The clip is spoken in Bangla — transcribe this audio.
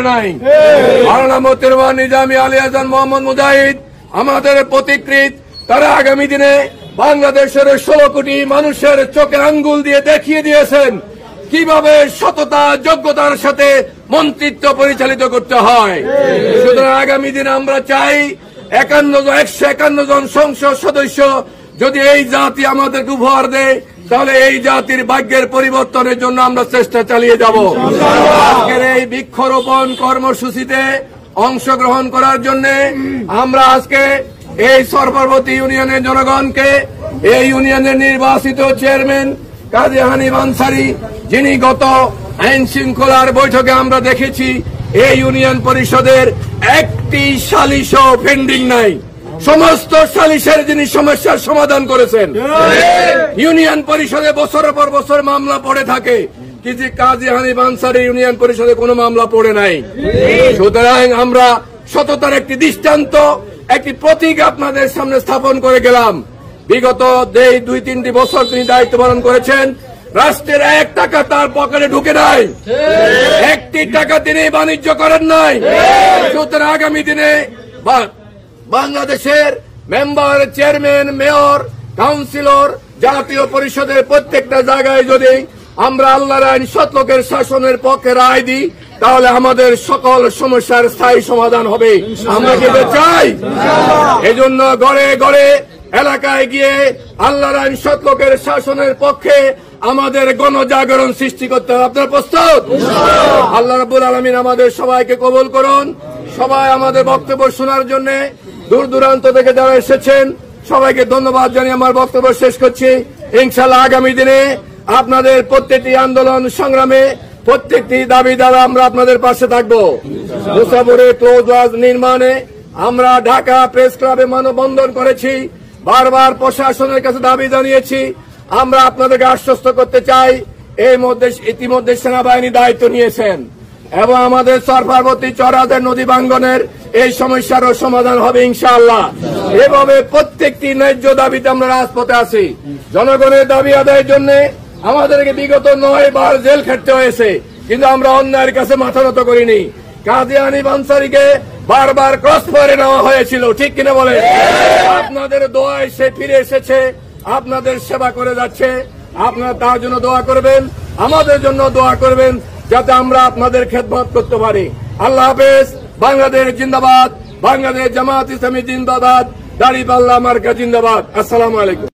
নাই মাওলানা মোহতারাম নিজামী আলী হাসান মোহাম্মদ মুজাহিদ আমাদের পথিকৃৎ। তারা আগামী দিনে বাংলাদেশের 16 কোটি মানুষের চোখে আঙ্গুল দিয়ে দেখিয়ে দিয়েছেন কিভাবে সততা যোগ্যতার সাথে মন্ত্রিত্ব পরিচালিত করতে হয়। সুতরাং আগামী দিনে আমরা চাই 151 জন সংসদ সদস্য যদি এই জাতি আমাদেরকে উপহার দেয় তাহলে এই জাতির ভাগ্যের পরিবর্তনের জন্য আমরা চেষ্টা চালিয়ে যাব। আজকের এই বৃক্ষরোপণ কর্মসূচিতে অংশগ্রহণ করার জন্য আমরা আজকে এই সরবরাবতী ইউনিয়নের জনগণকে এই ইউনিয়নের নির্বাচিত চেয়ারম্যান কাজী হানিফ আনসারী, যিনি গত আইন শৃঙ্খলার বৈঠকে আমরা দেখেছি এই ইউনিয়ন পরিষদের একটি সালিশও পেন্ডিং নাই, সমস্ত সালিশের যিনি সমস্যার সমাধান করেছেন। ইউনিয়ন পরিষদে বছরের পর বছর মামলা পড়ে থাকে, কিন্তু কাজী হানিফ আনসারী ইউনিয়ন পরিষদে কোনো মামলা পড়ে নাই। সুতরাং আমরা সততার একটি দৃষ্টান্ত, একটি প্রতীক আপনাদের সামনে স্থাপন করে গেলাম। বিগত 2-3টি বছর তিনি দায়িত্ব পালন করেছেন, রাষ্ট্রের 1 টাকা তার পকেটে ঢুকে নাই, 1টি টাকা তিনি বাণিজ্য করেন নাই। সুতরাং আগামী দিনে বাংলাদেশের মেম্বার, চেয়ারম্যান, মেয়র, কাউন্সিলর, জাতীয় পরিষদের প্রত্যেকটা জায়গায় যদি আমরা আল্লাহর আইন সৎ লোকের শাসনের পক্ষে রায় দিই তাহলে আমাদের সকল সমস্যার স্থায়ী সমাধান হবে। আমরা কি চাই? এজন্য গড়ে গড়ে এলাকায় গিয়ে আল্লাহর আইন সৎ লোকের শাসনের পক্ষে আমাদের গণজাগরণ সৃষ্টি করতে হবে। আপনারা প্রস্তুত? আল্লাহ রাব্বুল আলামিন আমাদের সবাইকে কবুল করুন। সবাই আমাদের বক্তব্য শোনার জন্য দূর দূরান্ত থেকে যারা এসেছেন সবাইকে ধন্যবাদ জানিয়ে আমার বক্তব্য শেষ করছি। ইনশাআল্লাহ আগামী দিনে আপনাদের প্রত্যেকটি আন্দোলন সংগ্রামে প্রত্যেকটি দাবি দ্বারা আমরা আপনাদের পাশে থাকবো। মুসাফরে ক্লোজ ওয়াজ নির্মাণে আমরা ঢাকা প্রেস ক্লাবে মানববন্ধন করেছি, বারবার প্রশাসনের কাছে দাবি জানিয়েছি। আমরা আপনাদেরকে আশ্বস্ত করতে চাই ইতিমধ্যে সেনাবাহিনী দায়িত্ব নিয়েছেন এবং আমাদের সরপার্বতী চরাদের নদী ভাঙ্গনের এই সমস্যারও সমাধান হবে ইনশাআল্লাহ। এভাবে প্রত্যেকটি ন্যায্য দাবিতে আমরা রাজপথে আছি। জনগণের দাবি আদায়ের জন্য আমাদেরকে বিগত 9 বার জেল খেটতে হয়েছে, কিন্তু আমরা অন্যায়ের কাছে মাথা নত করিনি। কাজী হানিফ আনসারীকে বারবার ক্রস ফায়ারে নেওয়া হয়েছিল, ঠিক কিনা বলে? আপনাদের দোয়ায় সে ফিরে এসেছে, আপনাদের সেবা করে যাচ্ছে। আপনারা তার জন্য দোয়া করবেন, আমাদের জন্য দোয়া করবেন যাতে আমরা আপনাদের খেদমত করতে পারি। আল্লাহ হাফেজ। বাংলাদেশ জিন্দাবাদ, বাংলাদেশ জামাত ইসলামী জিন্দাবাদ, দাড়িপাল্লা মার্কা জিন্দাবাদ। আসসালামু আলাইকুম।